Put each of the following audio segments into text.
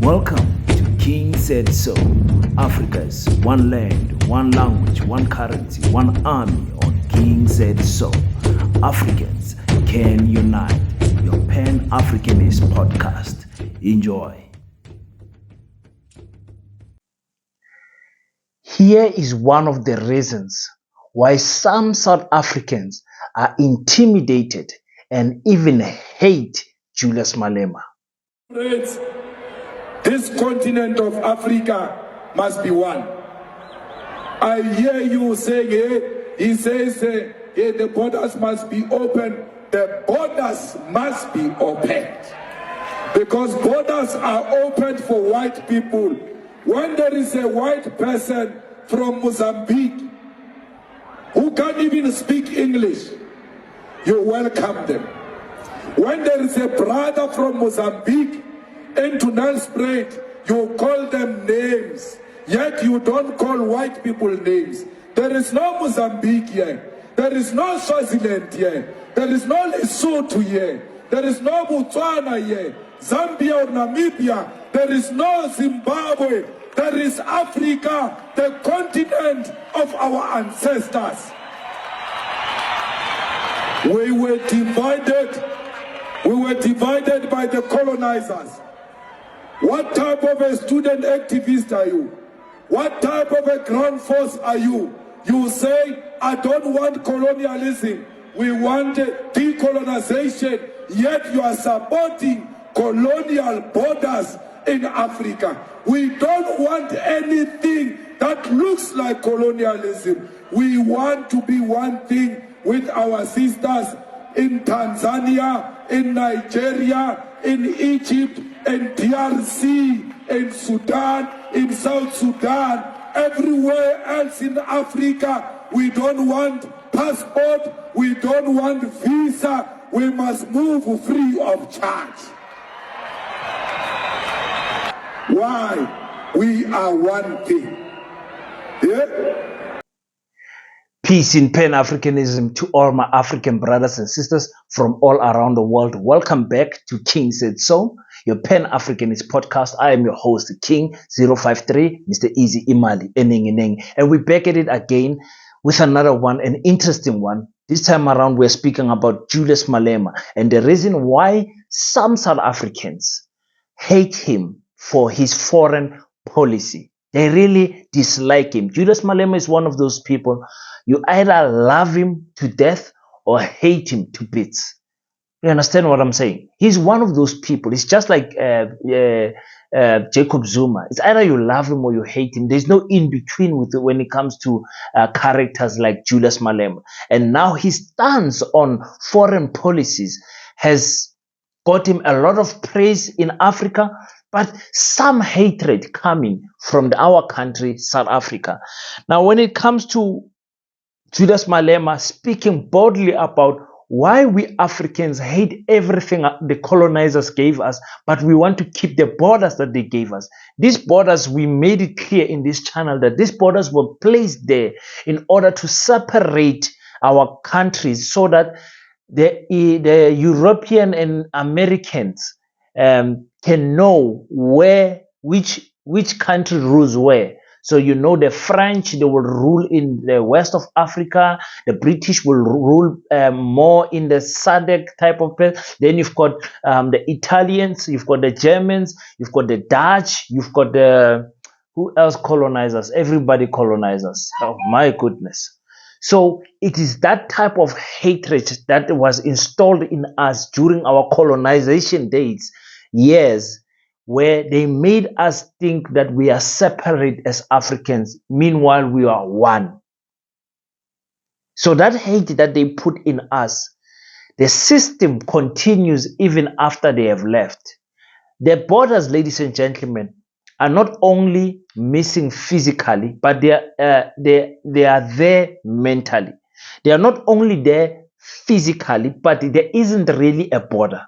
Welcome to King Said So, Africa's one land, one language, one currency, one army on King Said So. Africans can unite. Your Pan-Africanist podcast. Enjoy. Here is one of the reasons why some South Africans are intimidated and even hate Julius Malema. This continent of Africa must be one. I hear you saying, he says, the borders must be open. The borders must be opened. Because borders are opened for white people. When there is a white person from Mozambique who can't even speak English, you welcome them. When there is a brother from Mozambique into Nelspruit, you call them names, yet you don't call white people names. There is no Mozambique here. There is no Swaziland here. There is no Lesotho here. There is no Botswana here. Zambia or Namibia. There is no Zimbabwe. There is Africa, the continent of our ancestors. We were divided. We were divided by the colonizers. What type of a student activist are you? What type of a ground force are you? You say, I don't want colonialism. We want decolonization. Yet you are supporting colonial borders in Africa. We don't want anything that looks like colonialism. We want to be one thing with our sisters in Tanzania, in Nigeria, in Egypt, in DRC, in Sudan, in South Sudan, everywhere else in Africa. We don't want passport, we don't want visa, we must move free of charge. Why? We are one thing. Yeah? Peace in Pan-Africanism to all my African brothers and sisters from all around the world. Welcome back to King Said So, your Pan-Africanist podcast. I am your host, King 053, Mr. Easy Imali, Eneng. And we're back at it again with another one, an interesting one. This time around, we're speaking about Julius Malema and the reason why some South Africans hate him for his foreign policy. They really dislike him. Julius Malema is one of those people. You either love him to death or hate him to bits. You understand what I'm saying? He's one of those people. It's just like Jacob Zuma. It's either you love him or you hate him. There's no in between with it when it comes to characters like Julius Malema. And now his stance on foreign policies has got him a lot of praise in Africa, but some hatred coming from our country, South Africa. Now, when it comes to Julius Malema speaking boldly about why we Africans hate everything the colonizers gave us, but we want to keep the borders that they gave us. These borders, we made it clear in this channel that these borders were placed there in order to separate our countries so that the European and Americans can know which country rules where. So you know the French, they will rule in the west of Africa. The British will rule more in the SADC type of place. Then you've got the Italians, you've got the Germans, you've got the Dutch, you've got the, who else colonizers? Everybody colonizers. Oh my goodness. So it is that type of hatred that was installed in us during our colonization days, years, where they made us think that we are separate as Africans. Meanwhile, we are one. So that hate that they put in us, the system continues even after they have left. The borders, ladies and gentlemen, are not only missing physically, but they are there mentally. They are not only there physically, but there isn't really a border.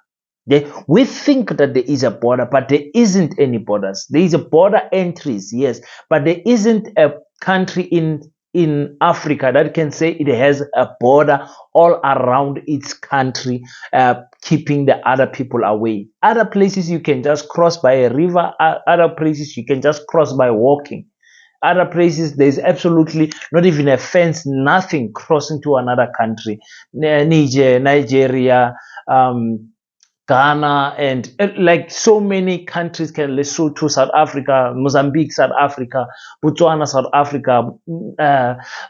We think that there is a border, but there isn't any borders. There is a border entries, yes, but there isn't a country in in Africa that can say it has a border all around its country, keeping the other people away. Other places you can just cross by a river, other places you can just cross by walking. Other places there's absolutely not even a fence, nothing crossing to another country. Nigeria, Ghana, and like so many countries, can Lesotho, South Africa, Mozambique, South Africa, Botswana, South Africa,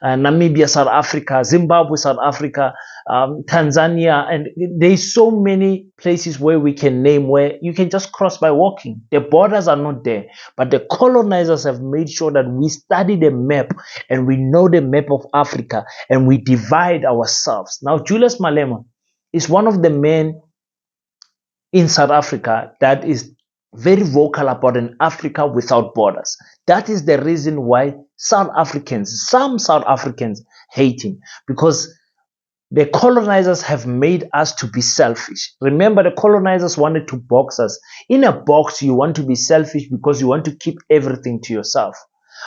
Namibia, South Africa, Zimbabwe, South Africa, Tanzania, and there's so many places where we can name where you can just cross by walking. The borders are not there, but the colonizers have made sure that we study the map and we know the map of Africa and we divide ourselves. Now, Julius Malema is one of the men in South Africa that is very vocal about an Africa without borders. That is the reason why some South Africans hate him, because the colonizers have made us to be selfish. Remember, the colonizers wanted to box us. In a box, you want to be selfish because you want to keep everything to yourself.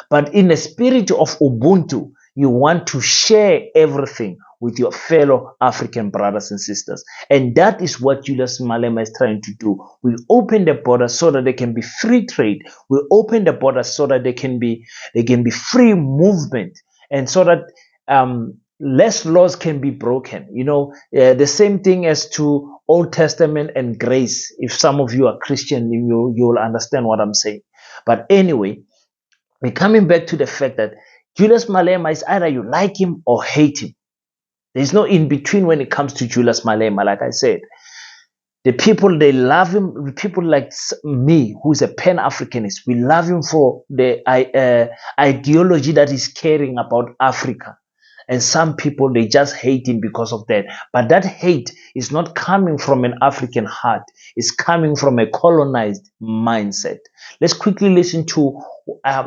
But in a spirit of Ubuntu, you want to share everything with your fellow African brothers and sisters. And that is what Julius Malema is trying to do. We open the borders so that there can be free trade. We open the borders so that there can be free movement, and so that less laws can be broken. You know, the same thing as to Old Testament and grace. If some of you are Christian, you'll understand what I'm saying. But anyway, we're coming back to the fact that Julius Malema is either you like him or hate him. There's no in between when it comes to Julius Malema. Like I said, the people, they love him. People like me, who's a Pan-Africanist, we love him for the ideology that he's caring about Africa. And some people, they just hate him because of that. But that hate is not coming from an African heart. It's coming from a colonized mindset. Let's quickly listen to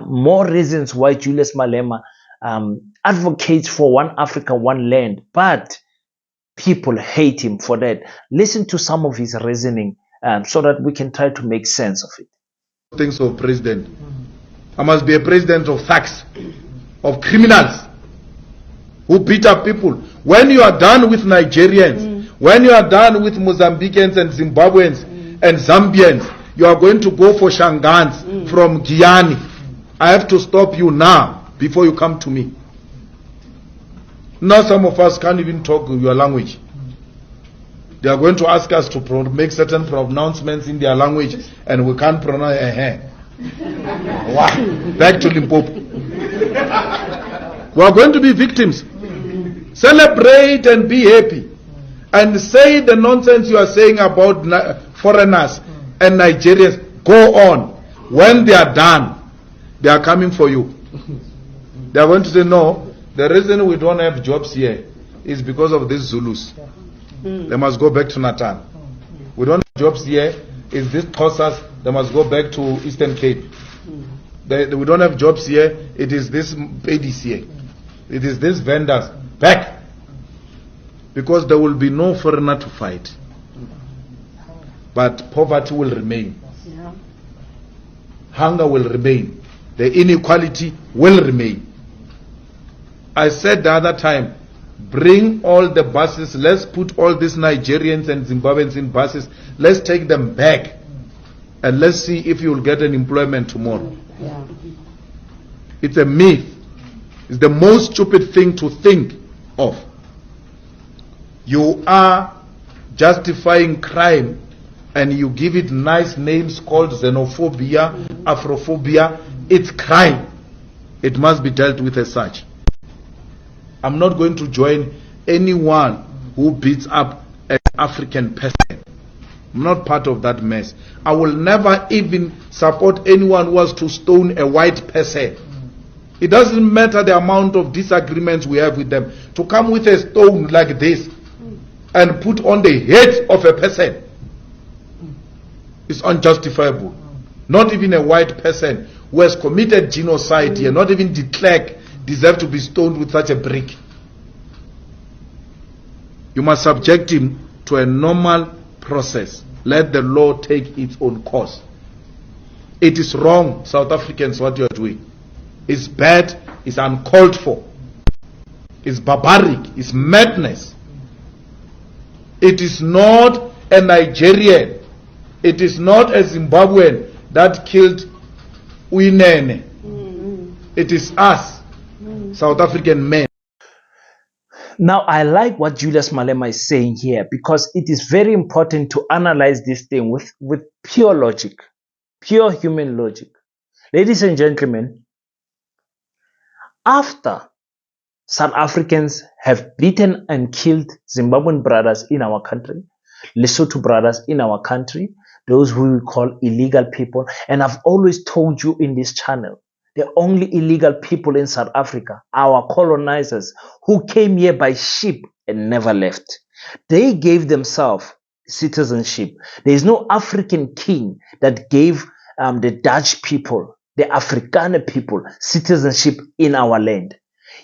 more reasons why Julius Malema advocates for one Africa, one land. But people hate him for that. Listen to some of his reasoning so that we can try to make sense of it. Things of president. I must be a president of thugs, of criminals who beat up people. When you are done with Nigerians, when you are done with Mozambicans and Zimbabweans and Zambians, you are going to go for Shangans from Guyana. I have to stop you now before you come to me. Now some of us can't even talk your language. They are going to ask us to make certain pronouncements in their language, and we can't pronounce Wow. Back to Limpopo. We are going to be victims. Celebrate and be happy, and say the nonsense you are saying about foreigners and Nigerians. Go on. When they are done, they are coming for you. They are going to say, no, the reason we don't have jobs here is because of these Zulus. They must go back to Natal. We don't have jobs here is this Xhosas. They must go back to Eastern Cape. We don't have jobs here. It is this ladies here. It is these vendors. Back. Because there will be no foreigner to fight. But poverty will remain. Hunger will remain. The inequality will remain. I said the other time, bring all the buses. Let's put all these Nigerians and Zimbabweans in buses. Let's take them back. And let's see if you will get an employment tomorrow. It's a myth. It's the most stupid thing to think of. You are justifying crime and you give it nice names called xenophobia, Afrophobia. It's crime. It must be dealt with as such. I'm not going to join anyone who beats up an African person. I'm not part of that mess. I will never even support anyone who wants to stone a white person. It doesn't matter the amount of disagreements we have with them. To come with a stone like this and put on the head of a person is unjustifiable. Not even a white person who has committed genocide here, not even de Klerk, deserve to be stoned with such a brick. You must subject him to a normal process. Let the law take its own course. It is wrong, South Africans, what you are doing. It's bad, it's uncalled for. It's barbaric. It's madness. It is not a Nigerian. It is not a Zimbabwean that killed Uinene. It is us, South African men. Now, I like what Julius Malema is saying here, because it is very important to analyze this thing with pure logic, pure human logic. Ladies and gentlemen, after South Africans have beaten and killed Zimbabwean brothers in our country, Lesotho brothers in our country, those who we call illegal people, and I've always told you in this channel, the only illegal people in South Africa, our colonizers who came here by ship and never left. They gave themselves citizenship. There is no African king that gave the Dutch people, the Afrikaner people, citizenship in our land.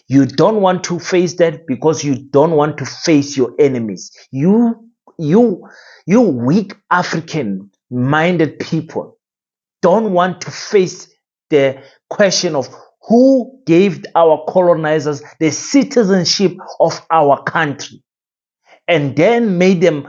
You don't want to face that because you don't want to face your enemies. You weak African-minded people don't want to face the question of who gave our colonizers the citizenship of our country and then made them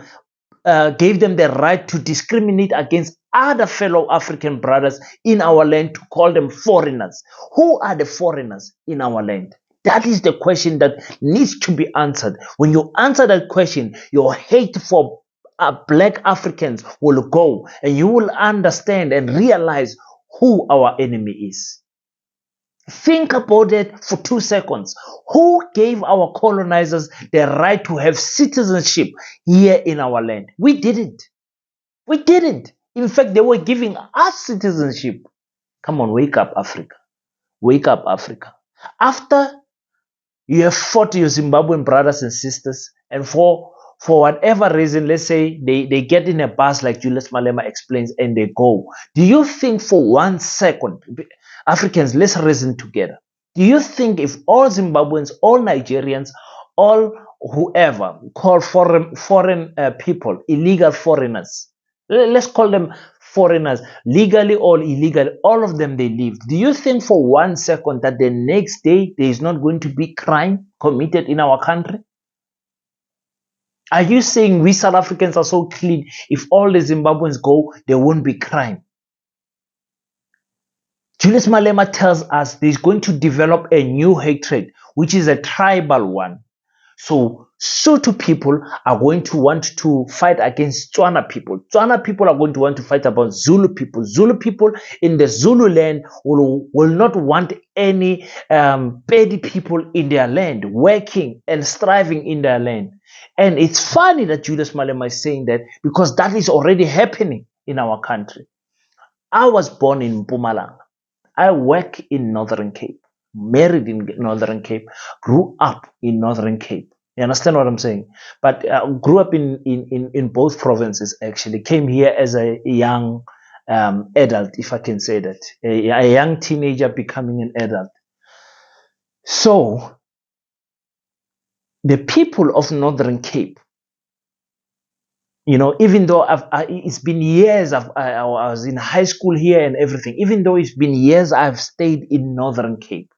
gave them the right to discriminate against other fellow African brothers in our land, to call them foreigners. Who are the foreigners in our land? That is the question that needs to be answered. When you answer that question, your hate for black Africans will go, and you will understand and realize who our enemy is. Think about it for 2 seconds. Who gave our colonizers the right to have citizenship here in our land? We didn't. We didn't. In fact, they were giving us citizenship. Come on, wake up, Africa. Wake up, Africa. After you have fought your Zimbabwean brothers and sisters, and for whatever reason, let's say they get in a bus like Julius Malema explains and they go. Do you think for 1 second, Africans, let's reason together. Do you think if all Zimbabweans, all Nigerians, all whoever call foreign people, illegal foreigners, let's call them foreigners, legally or illegally, all of them, they live. Do you think for 1 second that the next day there is not going to be crime committed in our country? Are you saying we South Africans are so clean, if all the Zimbabweans go, there won't be crime? Julius Malema tells us there's going to develop a new hatred, which is a tribal one. So Sotho people are going to want to fight against Tswana people. Tswana people are going to want to fight about Zulu people. Zulu people in the Zulu land will not want any petty people in their land, working and striving in their land. And it's funny that Julius Malema is saying that, because that is already happening in our country. I was born in Mpumalanga. I work in Northern Cape, married in Northern Cape, grew up in Northern Cape. You understand what I'm saying? But grew up in both provinces, actually. Came here as a young adult, if I can say that. A young teenager becoming an adult. So, the people of Northern Cape, you know, even though it's been years, I was in high school here and everything, even though it's been years I've stayed in Northern Cape,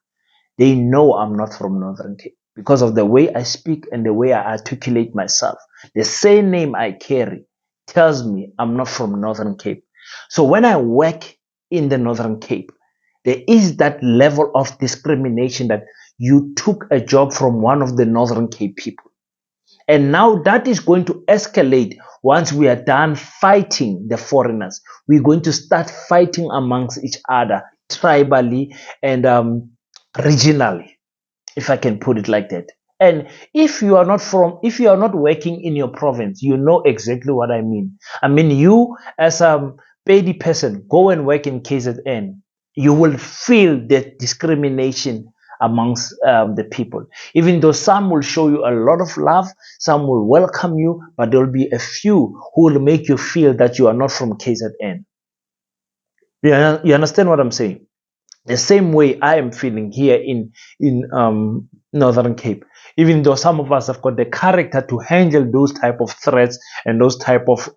they know I'm not from Northern Cape because of the way I speak and the way I articulate myself. The same name I carry tells me I'm not from Northern Cape. So when I work in the Northern Cape, there is that level of discrimination that you took a job from one of the Northern Cape people. And now that is going to escalate once we are done fighting the foreigners. We're going to start fighting amongst each other, tribally and regionally, if I can put it like that. And if you are not working in your province, you know exactly what I mean. I mean, you as a petty person, go and work in KZN. You will feel the discrimination amongst the people. Even though some will show you a lot of love, some will welcome you, but there will be a few who will make you feel that you are not from KZN. You understand what I'm saying? The same way I am feeling here in Northern Cape. Even though some of us have got the character to handle those type of threats and those type of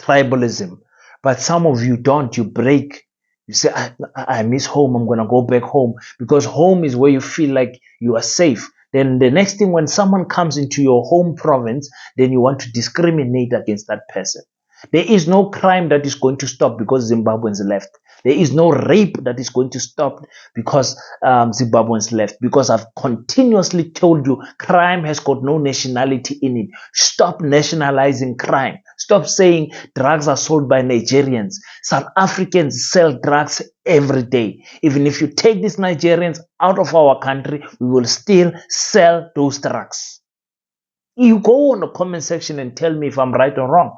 tribalism, but some of you don't. You break You say, I miss home. I'm going to go back home, because home is where you feel like you are safe. Then the next thing, when someone comes into your home province, then you want to discriminate against that person. There is no crime that is going to stop because Zimbabweans left. There is no rape that is going to stop because Zimbabweans left. Because I've continuously told you, crime has got no nationality in it. Stop nationalizing crime. Stop saying drugs are sold by Nigerians. South Africans sell drugs every day. Even if you take these Nigerians out of our country, we will still sell those drugs. You go on the comment section and tell me if I'm right or wrong.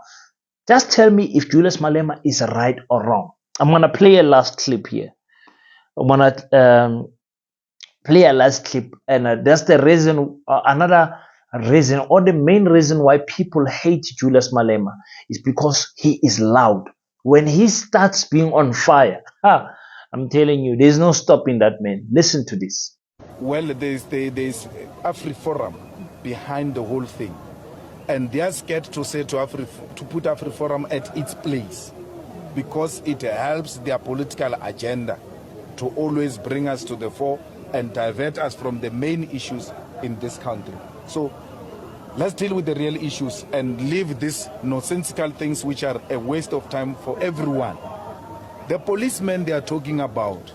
Just tell me if Julius Malema is right or wrong. I'm going to play a last clip here. I'm going to play a last clip. And that's the reason, another reason, or the main reason why people hate Julius Malema is because he is loud. When he starts being on fire, I'm telling you, there's no stopping that man. Listen to this. Well, there's AfriForum behind the whole thing. And they are scared to say to put AfriForum at its place, because it helps their political agenda to always bring us to the fore and divert us from the main issues in this country. So let's deal with the real issues and leave these nonsensical things which are a waste of time for everyone. The policeman they are talking about,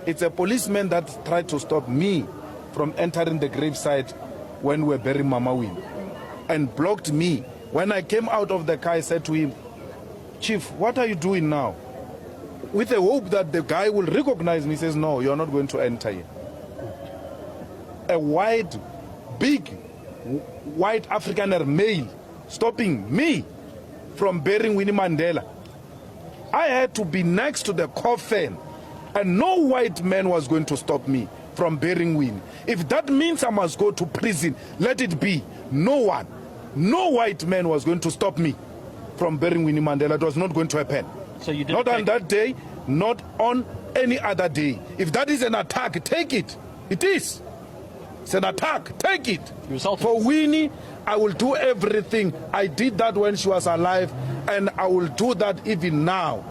it's a policeman that tried to stop me from entering the gravesite when we were burying Mama Win, and blocked me. When I came out of the car, I said to him, Chief, what are you doing now? With the hope that the guy will recognize me. He says, no, you're not going to enter here. A white, big, white Afrikaner male stopping me from burying Winnie Mandela. I had to be next to the coffin, and no white man was going to stop me from burying Winnie. If that means I must go to prison, let it be. No white man was going to stop me from burying Winnie Mandela. It was not going to happen. So you didn't not on that day, not on any other day. If that is an attack, take it. It is. It's an attack. Take it. For Winnie, I will do everything. I did that when she was alive, and I will do that even now.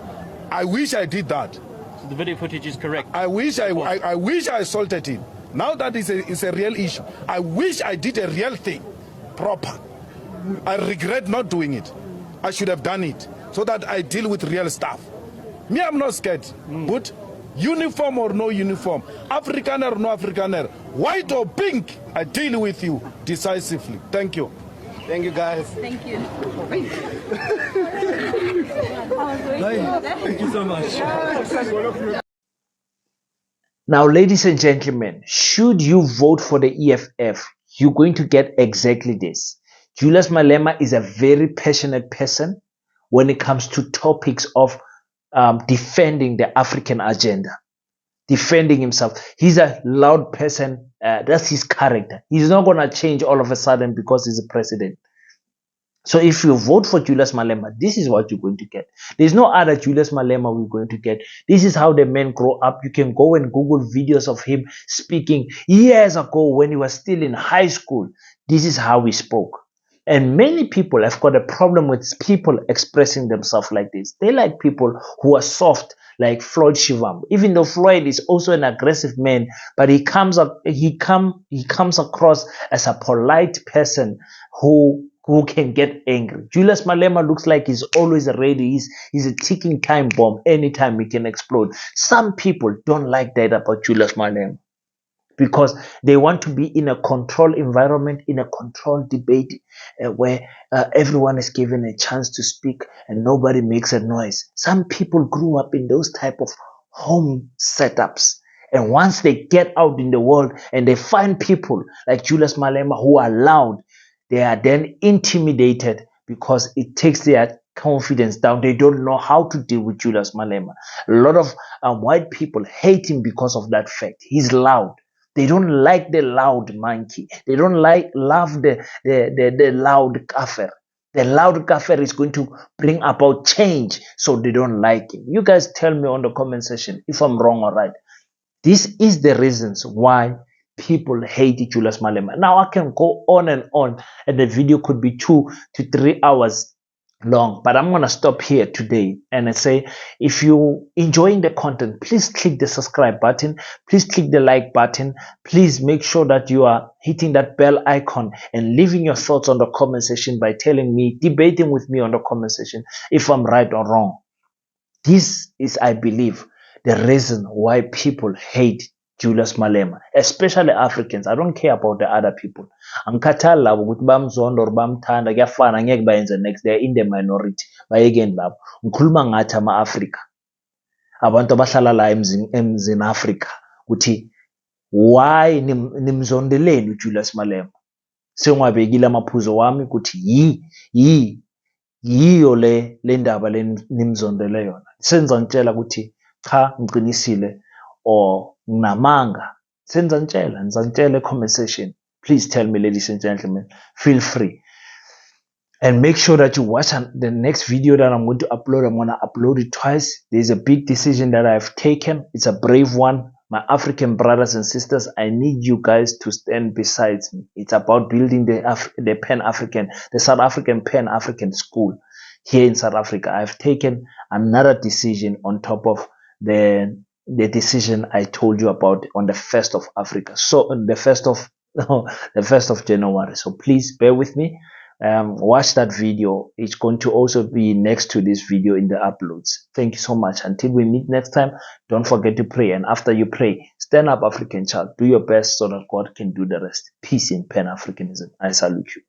I wish I did that. So the video footage is correct. I wish I assaulted him. Now that is a real issue. I wish I did a real thing, proper. I regret not doing it. I should have done it so that I deal with real stuff. Me, I'm not scared. But uniform or no uniform, Afrikaner or no Afrikaner, white or pink, I deal with you decisively. Thank you. Thank you, guys. Thank you. Thank you so much. Now, ladies and gentlemen, should you vote for the EFF, you're going to get exactly this. Julius Malema is a very passionate person when it comes to topics of defending the African agenda, defending himself. He's a loud person. That's his character. He's not going to change all of a sudden because he's a president. So if you vote for Julius Malema, this is what you're going to get. There's no other Julius Malema we're going to get. This is how the men grow up. You can go and Google videos of him speaking years ago when he was still in high school. This is how he spoke. And many people have got a problem with people expressing themselves like this. They like people who are soft, like Floyd Shivambu. Even though Floyd is also an aggressive man, but he comes across as a polite person who can get angry. Julius Malema looks like he's always ready. He's a ticking time bomb. Anytime he can explode. Some people don't like that about Julius Malema, because they want to be in a controlled environment, in a controlled debate where everyone is given a chance to speak and nobody makes a noise. Some people grew up in those type of home setups. And once they get out in the world and they find people like Julius Malema who are loud, they are then intimidated because it takes their confidence down. They don't know how to deal with Julius Malema. A lot of white people hate him because of that fact. He's loud. They don't like the loud monkey. They don't love the loud kafir. The loud kafir is going to bring about change, so they don't like him. You guys tell me on the comment section if I'm wrong or right. This is the reasons why people hate Julius Malema. Now I can go on, and the video could be 2 to 3 hours long, but I'm going to stop here today and I say, if you enjoying the content, please click the subscribe button, please click the like button, please make sure that you are hitting that bell icon and leaving your thoughts on the comment section by telling me, debating with me on the comment section if I'm right or wrong. This is, I believe, the reason why people hate Julius Malema, especially Africans. I don't care about the other people. Angikhathali labo ukuthi bamzonda or bamthanda kuyafana, ngeke bayenze next. They are in the minority. Bayekeni labo. Ngikhuluma ngathi ama-Afrika. Abantu abahlala la emzini Afrika ukuthi why nimzondeleni uJulius Malema? Sengwabekile amaphuzo wami ukuthi yiyo le ndaba nimzondele yona. Senza ngitshela ukuthi cha ngiqinisile or nginamanga. Senza ngitshela comment section. Please tell me, ladies and gentlemen, feel free. And make sure that you watch the next video that I'm going to upload. I'm going to upload it twice. There's a big decision that I've taken. It's a brave one. My African brothers and sisters, I need you guys to stand beside me. It's about building the Pan-African, the South African Pan-African school here in South Africa. I've taken another decision on top of the decision I told you about on the 1st of Africa. So on the 1st of January. So please bear with me. Watch that video. It's going to also be next to this video in the uploads. Thank you so much. Until we meet next time, don't forget to pray. And after you pray, stand up, African child. Do your best so that God can do the rest. Peace in Pan-Africanism. I salute you.